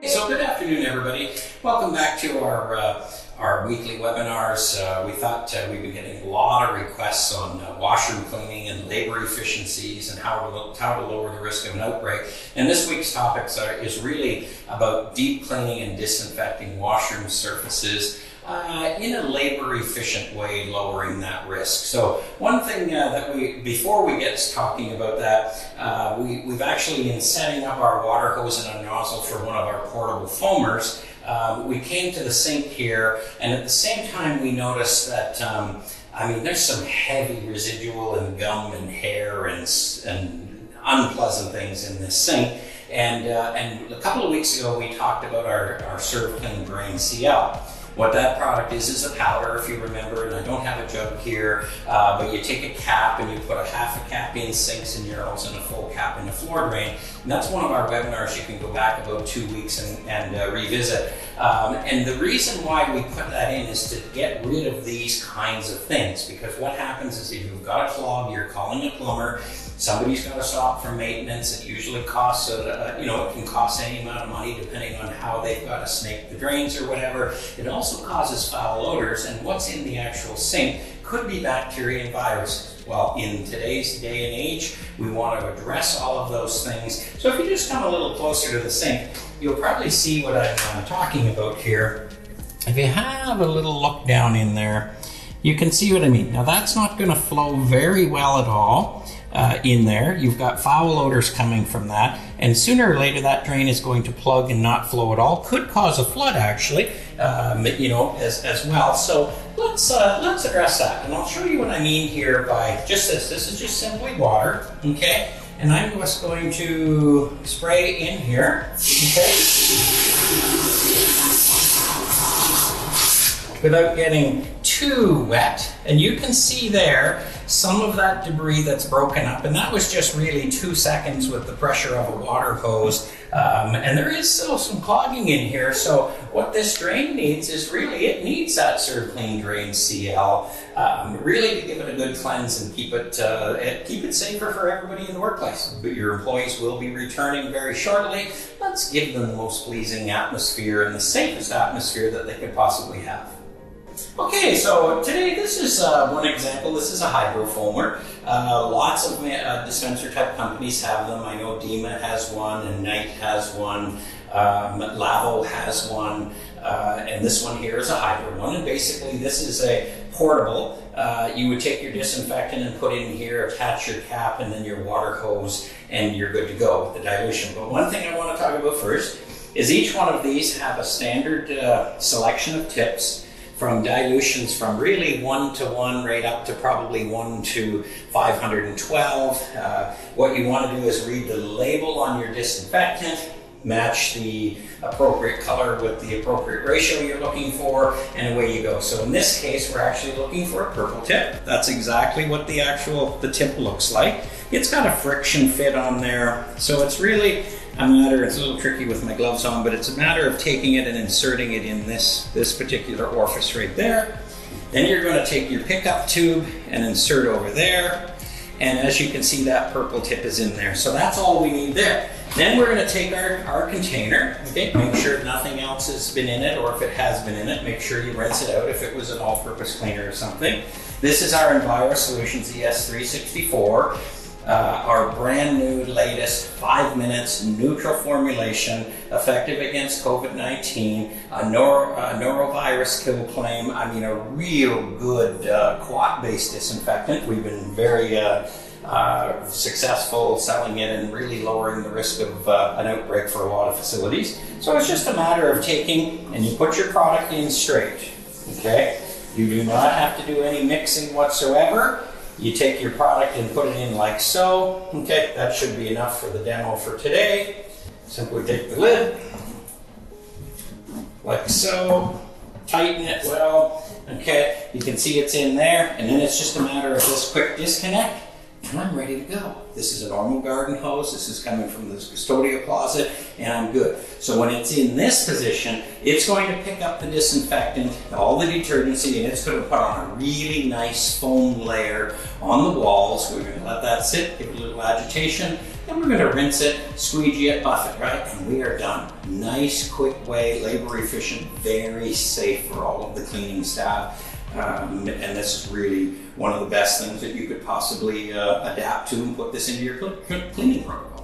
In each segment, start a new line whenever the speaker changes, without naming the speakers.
So good afternoon, everybody. Welcome back to our weekly webinars. We thought we'd be getting a lot of requests on washroom cleaning and labor efficiencies and how to lower the risk of an outbreak. And this week's topics is really about deep cleaning and disinfecting washroom surfaces in a labor efficient way, lowering that risk. So one thing before we get talking about that, we've actually, in setting up our water hose and a nozzle for one of our portable foamers, we came to the sink here, and at the same time we noticed that there's some heavy residual and gum and hair and unpleasant things in this sink. And a couple of weeks ago we talked about our Serve Clean Drain CL. What that product is a powder, if you remember, and I don't have a jug here, but you take a cap and you put a half a cap in sinks and urinals and a full cap in a floor drain. And that's one of our webinars you can go back about 2 weeks and revisit. And the reason why we put that in is to get rid of these kinds of things, because what happens is if you've got a clog, you're calling a plumber, somebody's got to stop for maintenance. It usually costs, it can cost any amount of money depending on how they've got to snake the drains or whatever. It also causes foul odors, and what's in the actual sink could be bacteria and viruses. Well, in today's day and age, we want to address all of those things. So if you just come a little closer to the sink, you'll probably see what I'm talking about here. If you have a little look down in there, you can see what I mean. Now that's not going to flow very well at all. In there, you've got foul odors coming from that, and sooner or later that drain is going to plug and not flow at all. Could cause a flood, actually, as well. So let's address that, and I'll show you what I mean here by just this. This is just simply water, okay? And I'm just going to spray in here, okay? Without getting too wet, and you can see there some of that debris that's broken up, and that was just really 2 seconds with the pressure of a water hose, and there is still some clogging in here. So what this drain needs is it needs that Serve Clean Drain CL, really to give it a good cleanse and keep it safer for everybody in the workplace. But your employees will be returning very shortly. Let's give them the most pleasing atmosphere and the safest atmosphere that they could possibly have. Okay, so today this is one example. This is a hydrofoamer. Lots of dispenser type companies have them. I know Dima has one, and Knight has one, Lavo has one, and this one here is a hydro one. And basically this is a portable. You would take your disinfectant and put in here, attach your cap and then your water hose, and you're good to go with the dilution. But one thing I want to talk about first is each one of these have a standard selection of tips, from dilutions from really 1 to 1 right up to probably 1 to 512. What you want to do is read the label on your disinfectant, match the appropriate color with the appropriate ratio you're looking for, and away you go. So in this case, we're actually looking for a purple tip. That's exactly what the tip looks like. It's got a friction fit on there, so it's really a matter, it's a little tricky with my gloves on, but it's a matter of taking it and inserting it in this particular orifice right there. Then you're going to take your pickup tube and insert over there. And as you can see, that purple tip is in there. So that's all we need there. Then we're going to take our container, okay, make sure nothing else has been in it, or if it has been in it, make sure you rinse it out if it was an all-purpose cleaner or something. This is our Enviro Solutions ES364. Our brand new latest 5 minutes neutral formulation, effective against COVID-19, a norovirus kill claim. I mean, a real good quat-based disinfectant. We've been very successful selling it and really lowering the risk of an outbreak for a lot of facilities. So it's just a matter of taking, and you put your product in straight, okay? You do not have to do any mixing whatsoever. You take your product and put it in like so. Okay, that should be enough for the demo for today. Simply take the lid, like so, tighten it well. Okay, you can see it's in there, and then it's just a matter of this quick disconnect, and I'm ready to go. This is a normal garden hose. This is coming from the custodial closet, and I'm good. So when it's in this position, it's going to pick up the disinfectant, all the detergency, and it's going to put on a really nice foam layer on the walls. We're going to let that sit, give it a little agitation, and then we're gonna rinse it, squeegee it, buff it, right? And we are done. Nice, quick way, labor efficient, very safe for all of the cleaning staff. And this is really one of the best things that you could possibly adapt to and put this into your cleaning protocol.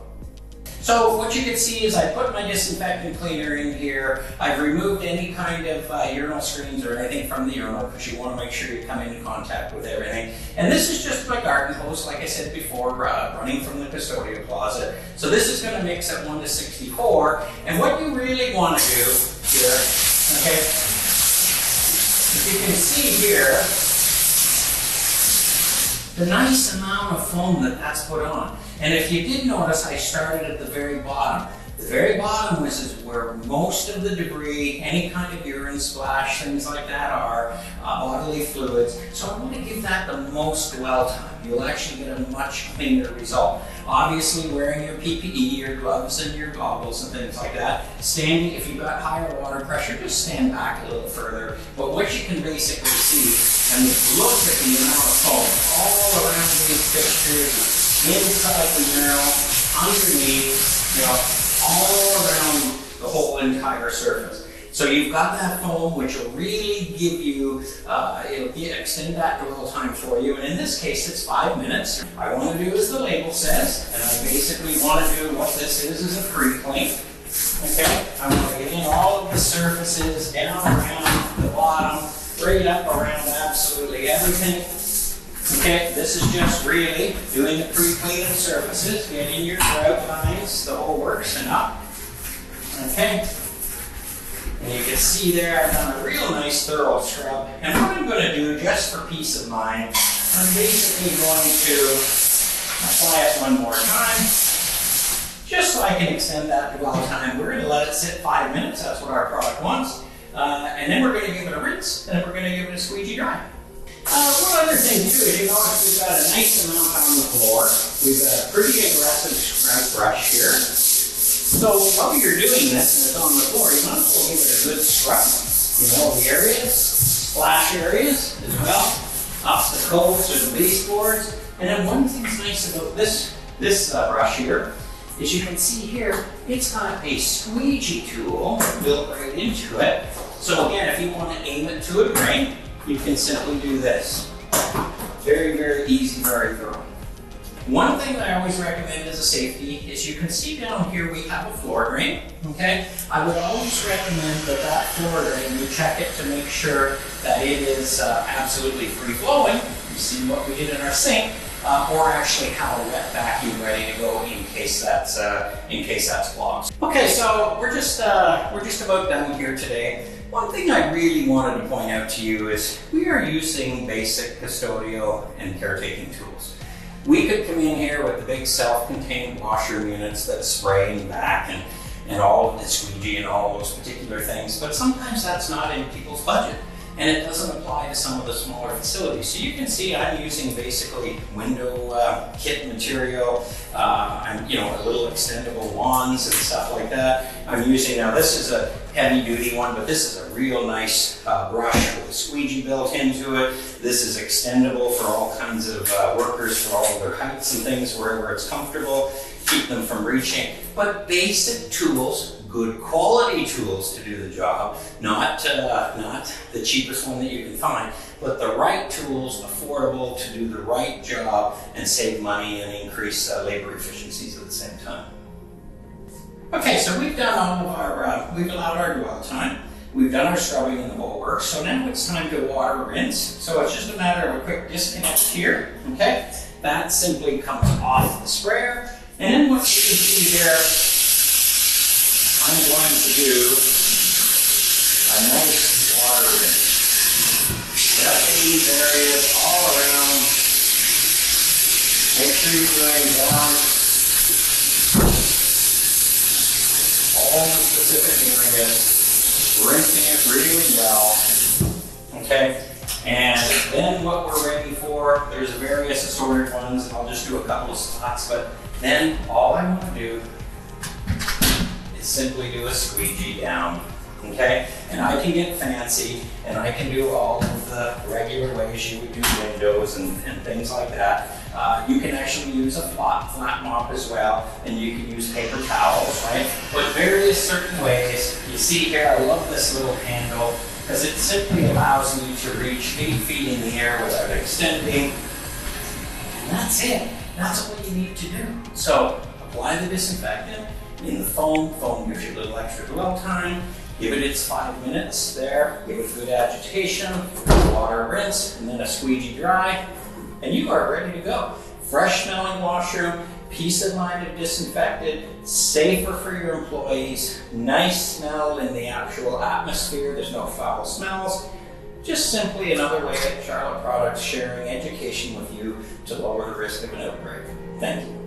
So what you can see is I put my disinfectant cleaner in here. I've removed any kind of urinal screens or anything from the urinal because you want to make sure you come into contact with everything. And this is just my garden hose, like I said before, running from the custodial closet. So this is going to mix at 1 to 64. And what you really want to do here, okay, if you can see here, the nice amount of foam that that's put on. And if you did notice, I started at the very bottom. The very bottom is where most of the debris, any kind of urine splash, things like that are, bodily fluids. So I want to give that the most dwell time. You'll actually get a much cleaner result. Obviously wearing your PPE, your gloves and your goggles and things like that. Standing, if you've got higher water pressure, just stand back a little further. But what you can basically see, and look at the amount of foam all around these fixtures, inside the urinal, underneath, all around the whole entire surface. So you've got that foam, which will really give you, extend that dwell time for you. And in this case, it's 5 minutes. I want to do as the label says, and I basically want to do what this is a pre-clean. Okay, I want to get in all of the surfaces, down around the bottom, right up around absolutely everything. Okay, this is just really doing the pre-cleaning surfaces, getting your grout lines, the whole works, and up. Okay, and you can see there I've done a real nice thorough scrub. And what I'm going to do, just for peace of mind, I'm basically going to apply it one more time, just so I can extend that dwell time. We're going to let it sit 5 minutes, that's what our product wants. And then we're going to give it a rinse, and then we're going to give it a squeegee dry. One other thing too is you notice we've got a nice amount on the floor. We've got a pretty aggressive scrub brush here. So while you're doing this and it's on the floor, you might as well give it a good scrub. The areas, splash areas as well, up the coats or the baseboards. And then one thing's nice about this brush here is you can see here, it's got a squeegee tool built right into it. So again, if you want to aim it to a drain, you can simply do this. Very, very easy, very thorough. One thing that I always recommend as a safety is you can see down here we have a floor drain, okay? I would always recommend that floor drain, you check it to make sure that it is absolutely free-flowing. You see what we did in our sink, or actually have a wet vacuum ready to go in case that's clogged. Okay, so we're just about done here today. One thing I really wanted to point out to you is we are using basic custodial and caretaking tools. We could come in here with the big self-contained washroom units that spray and vac and all of the squeegee and all those particular things, but sometimes that's not in people's budget. And it doesn't apply to some of the smaller facilities. So you can see I'm using basically window kit material, and a little extendable wands and stuff like that. I'm using, now this is a heavy duty one, but this is a real nice brush with a squeegee built into it. This is extendable for all kinds of workers for all of their heights and things, wherever it's comfortable, keep them from reaching. But basic tools, good quality tools to do the job, not the cheapest one that you can find, but the right tools, affordable to do the right job and save money and increase labor efficiencies at the same time. Okay, so we've done all of our, we've allowed our dwell time, we've done our scrubbing and the whole works, so now it's time to water rinse. So it's just a matter of a quick disconnect here, okay? That simply comes off the sprayer, and then what you can see here, I'm going to do a nice water rinse. Get these areas all around. Make sure you're going down all the specific areas, rinsing it really well. Okay, and then what we're ready for, there's various assorted ones, and I'll just do a couple of spots, but then all I want to do simply do a squeegee down, okay? And I can get fancy, and I can do all of the regular ways you would do windows and things like that. You can actually use a flat mop as well, and you can use paper towels, right? But various certain ways. You see here, I love this little handle because it simply allows me to reach 8 feet in the air without extending. And that's it. That's all you need to do. So apply the disinfectant in the foam. Foam gives you a little extra dwell time. Give it its 5 minutes there. Give it good agitation. Water rinse, and then a squeegee dry. And you are ready to go. Fresh smelling washroom, peace of mind of disinfected, safer for your employees, nice smell in the actual atmosphere, there's no foul smells. Just simply another way at Charlotte Products sharing education with you to lower the risk of an outbreak. Thank you.